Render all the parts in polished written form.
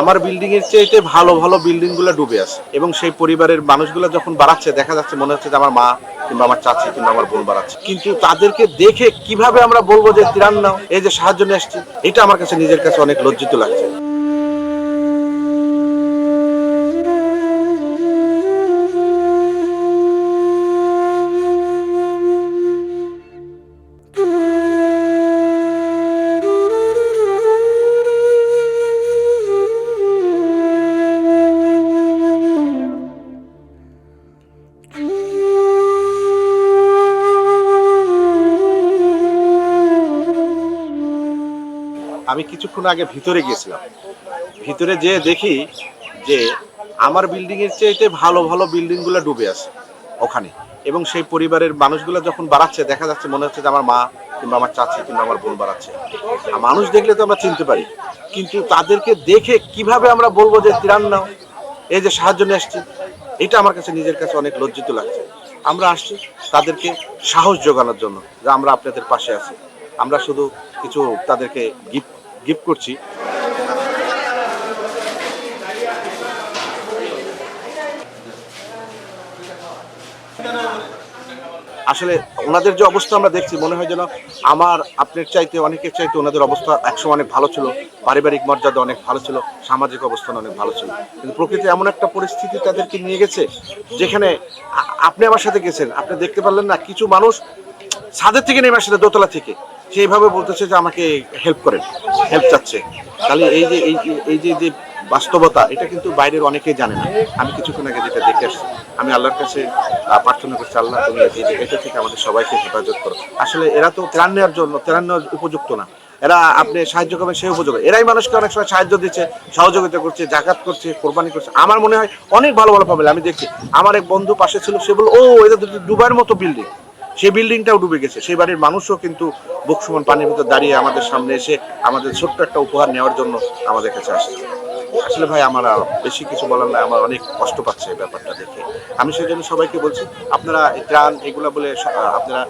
আমার বিল্ডিং এর চাইতে ভালো ভালো বিল্ডিং গুলো ডুবে আছে এবং সেই পরিবারের মানুষগুলো যখন বাড়াচ্ছে দেখা যাচ্ছে মনে হচ্ছে যে আমার মা কিংবা আমার চাচি কিংবা আমার বোন বাড়াচ্ছে, কিন্তু তাদেরকে দেখে কিভাবে আমরা বলবো যে ত্রাণ নাও, এই যে সাহায্য নিয়ে আসছি, এটা আমার কাছে নিজের কাছে অনেক লজ্জিত লাগছে। আমি কিছুক্ষণ আগে ভিতরে গিয়েছিলাম, ভিতরে যেয়ে দেখি যে আমার বিল্ডিং এর চাইতে ভালো ভালো বিল্ডিং গুলো ডুবে আছে ওখানে, এবং সেই পরিবারের মানুষগুলো যখন বাড়াচ্ছে দেখা যাচ্ছে মনে হচ্ছে যে আমার মা কিংবা আমার চাচি কিংবা আমার বোন বাড়াচ্ছে। মানুষ দেখলে তো আমরা চিনতে পারি, কিন্তু তাদেরকে দেখে কিভাবে আমরা বলবো যে ত্রাণ নাও, এই যে সাহায্য নিয়ে আসছি, এটা আমার কাছে নিজের কাছে অনেক লজ্জিত লাগছে। আমরা আসছি তাদেরকে সাহস যোগানোর জন্য যে আমরা আপনাদের পাশে আছি। আমরা শুধু কিছু তাদেরকে গিফট গিফট করছি। আসলে ওনাদের যে অবস্থা আমরা দেখছি মনে হয় যেন আমার আপনার চাইতে অনেকের চাইতে ওনাদের অবস্থা একসময় অনেক ভালো ছিল, পারিবারিক মর্যাদা অনেক ভালো ছিল, সামাজিক অবস্থান অনেক ভালো ছিল, কিন্তু প্রকৃতি এমন একটা পরিস্থিতি তাদেরকে নিয়ে গেছে যেখানে আপনি আমার সাথে গেছেন, আপনি দেখতে পারলেন না কিছু মানুষ ছাদের থেকে নেমে আসলে দোতলা থেকে সেইভাবে বলতেছে যে আমাকে হেল্প করেন, হেল্প চাচ্ছে। তাহলে এই যে বাস্তবতা, এটা কিন্তু বাইরের অনেকেই জানে না। আমি কিছুক্ষণ আগে যেটা দেখে আসছি, আমি আল্লাহর কাছে প্রার্থনা করছি, আল্লাহ তুমি এটা থেকে আমাদের সবাইকে হেফাজত করো। আসলে এরা তো ত্রাণ নেওয়ার জন্য, ত্রাণ নেওয়ার উপযুক্ত না, এরা আপনি সাহায্য করবেন সেই উপযোগ, এরাই মানুষকে অনেক সময় সাহায্য দিচ্ছে, সহযোগিতা করছে, জাকাত করছে, কোরবানি করছে। আমার মনে হয় অনেক ভালো ভালো ফ্যামিলি আমি দেখছি। আমার এক বন্ধু পাশে ছিল, সে বলল ও এটা ডুবার মতো বিল্ডিং, সেই বিল্ডিংটাও ডুবে গেছে। সেই বাড়ির মানুষও কিন্তু বুক সমান পানির ভিতর দাঁড়িয়ে আমাদের সামনে এসে আমাদের ছোট্ট একটা উপহার নেওয়ার জন্য আমাদের কাছে আসছে। আসলে ভাই আমার আর বেশি কিছু বলার না, আমার অনেক কষ্ট পাচ্ছে এই ব্যাপারটা দেখে। আমি সেই জন্য সবাইকে বলছি আপনারা ত্রাণ এগুলা বলে আপনারা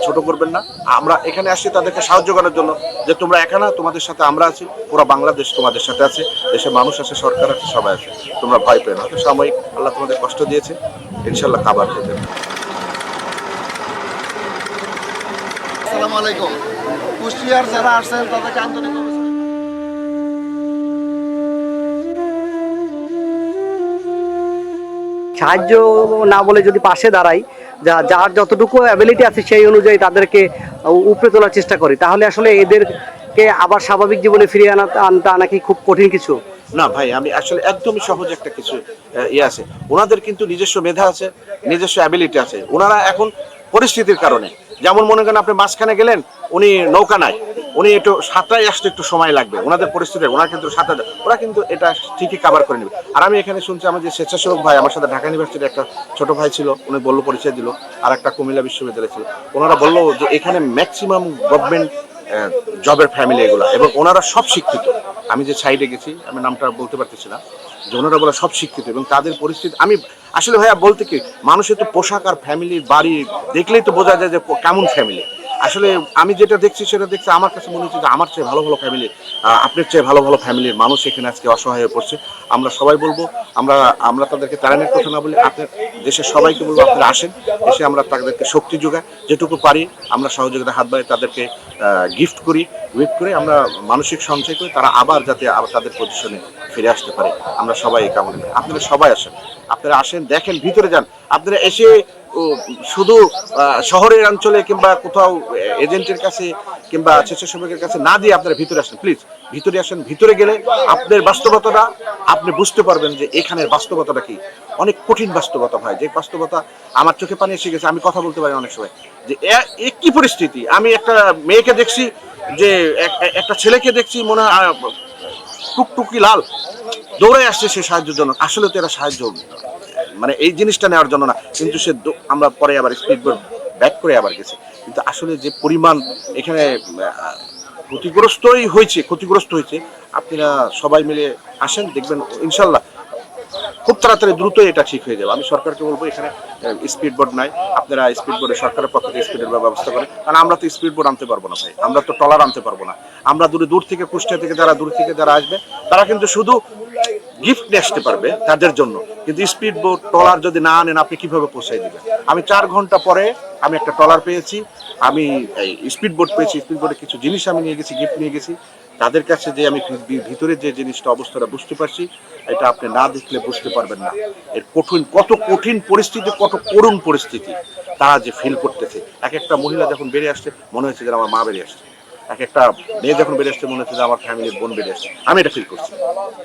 ছোট করবেন না। আমরা এখানে আসছি তাদেরকে সাহায্য করার জন্য, যে তোমরা একা না, তোমাদের সাথে আমরা আছি, পুরো বাংলাদেশ তোমাদের সাথে আছে, দেশের মানুষ আছে, সরকার আছে, সবাই আছে, তোমরা ভয় পেও না। হয়তো সাময়িক আল্লাহ তোমাদের কষ্ট দিয়েছে, ইনশাল্লাহ খাবার হয়ে যাবে। আসসালামু আলাইকুম। কুষ্টিয়ার যারা আসছেন তাদেরকে আন্তরিক সাহায্য না বলে যদি পাশে দাঁড়াই, যার যতটুকু অ্যাবিলিটি আছে সেই অনুযায়ী তাদেরকে উপরে তোলার চেষ্টা করি, তাহলে আসলে এদেরকে আবার স্বাভাবিক জীবনে ফিরিয়ে আনটা নাকি খুব কঠিন কিছু না ভাই, আমি আসলে একদমই সহজ একটা কিছু আছে। ওনাদের কিন্তু নিজস্ব মেধা আছে, নিজস্ব অ্যাবিলিটি আছে। ওনারা এখন পরিস্থিতির কারণে, যেমন মনে করেন আপনি মাঝখানে গেলেন, উনি নৌকা নাই, উনি একটু সাঁতরায় আসতে একটু সময় লাগবে, ওনাদের পরিস্থিতি, ওনারা কিন্তু সাঁতার, ওরা কিন্তু এটা ঠিকই কাভার করে নেবে। আর আমি এখানে শুনছি আমার যে স্বেচ্ছাসেবক ভাই, আমার সাথে ঢাকা ইউনিভার্সিটির একটা ছোট ভাই ছিল, উনি বললো পরিচয় দিল, আর একটা কুমিল্লা বিশ্ববিদ্যালয় ছিল, ওনারা বললো যে এখানে ম্যাক্সিমাম গভর্নমেন্ট জবের ফ্যামিলি এগুলো, এবং ওনারা সব শিক্ষিত। আমি যে সাইডে গেছি, আমি নামটা বলতে পারতেছি না, যে ওনারা বলে সব শিক্ষিত এবং তাদের পরিস্থিতি আমি আসলে ভাইয়া বলতে কি, মানুষের তো পোশাক আর ফ্যামিলির বাড়ি দেখলেই তো বোঝা যায় যে কেমন ফ্যামিলি। আসলে আমি যেটা দেখছি সেটা দেখছি, আমার কাছে মনে হচ্ছে যে আমার চেয়ে ভালো ভালো ফ্যামিলি, আপনার চেয়ে ভালো ভালো ফ্যামিলির মানুষ এখানে আজকে অসহায় হয়ে পড়ছে। আমরা সবাই বলবো, আমরা তাদেরকে তাড়ানোর কথা না বলে আপনার দেশের সবাইকে বলবো আপনারা আসেন, এসে আমরা তাদেরকে শক্তি যোগাই, যেটুকু পারি আমরা সহযোগিতা হাত বাড়িয়ে তাদেরকে গিফট করি, ওয়েট করে আমরা মানসিক সঞ্চয় করি, তারা আবার যাতে আবার তাদের পজিশনে ফিরে আসতে পারে। আমরা সবাই এই কামনা করি। আপনারা সবাই আসেন, আপনারা আসেন, দেখেন, ভিতরে যান। আপনারা এসে শুধু শহরের অঞ্চলে কিংবা কোথাও এজেন্টের কাছে কিংবা স্বেচ্ছাসেবকের কাছে না দিয়ে আপনারা ভিতরে আসেন, প্লিজ ভিতরে আসেন। ভিতরে গেলে আপনার বাস্তবতাটা আপনি বুঝতে পারবেন যে এখানের বাস্তবতাটা কি। অনেক কঠিন বাস্তবতা ভাই, যে বাস্তবতা আমার চোখে পানি এসে গেছে, আমি কথা বলতে পারি অনেক সময় যে কি পরিস্থিতি। আমি একটা মেয়েকে দেখছি, যে একটা ছেলেকে দেখছি মনে হয় টুকটুকি লাল, দৌড়ে আসছে সে সাহায্যের জন্য। আসলে তো এরা সাহায্য মানে এই জিনিসটা নেওয়ার জন্য না, কিন্তু সে আমরা পরে আবার স্পিড বোট ব্যাক করে আবার গেছে। কিন্তু আসলে যে পরিমাণ এখানে ক্ষতিগ্রস্ত হয়েছে, আপনারা সবাই মিলে আসেন, দেখবেন ইনশাল্লাহ খুব তাড়াতাড়ি দ্রুত এটা ঠিক হয়ে যাবে। আমি সরকারকে বলবো এখানে স্পিড বোর্ড নাই, আপনারা স্পিড বোর্ডে সরকারের পক্ষ থেকে স্পিডের ব্যবস্থা করেন, কারণ আমরা তো স্পিড বোর্ড আনতে পারবো না ভাই, আমরা তো ট্রলার আনতে পারবো না। আমরা দূর থেকে কুষ্টিয়া থেকে যারা আসবে তারা কিন্তু শুধু গিফট নিয়ে আসতে পারবে তাদের জন্য, কিন্তু স্পিড বোট ট্রলার যদি না আনেন আপনি কিভাবে পৌঁছাই দিবেন? আমি 4 ঘন্টা পরে আমি একটা ট্রলার পেয়েছি, আমি এই স্পিড বোট পেয়েছি, স্পিড বোটে কিছু জিনিস আমি নিয়ে গেছি, গিফট নিয়ে গেছি তাদের কাছে, যে আমি ভিতরে যে জিনিসটা অবস্থাটা বুঝতে পারছি, এটা আপনি না দেখলে বুঝতে পারবেন না এর কত কঠিন পরিস্থিতি, কত করুণ পরিস্থিতি তারা যে ফিল করতেছে। এক একটা মহিলা যখন বেরিয়ে আসছে মনে হচ্ছে যে আমার মা বেরিয়ে আসছে, এক একটা মেয়ে যখন বেরিয়ে আসছে মনে হচ্ছে যে আমার ফ্যামিলির বোন বেরিয়ে আসছে, আমি এটা ফিল করছি।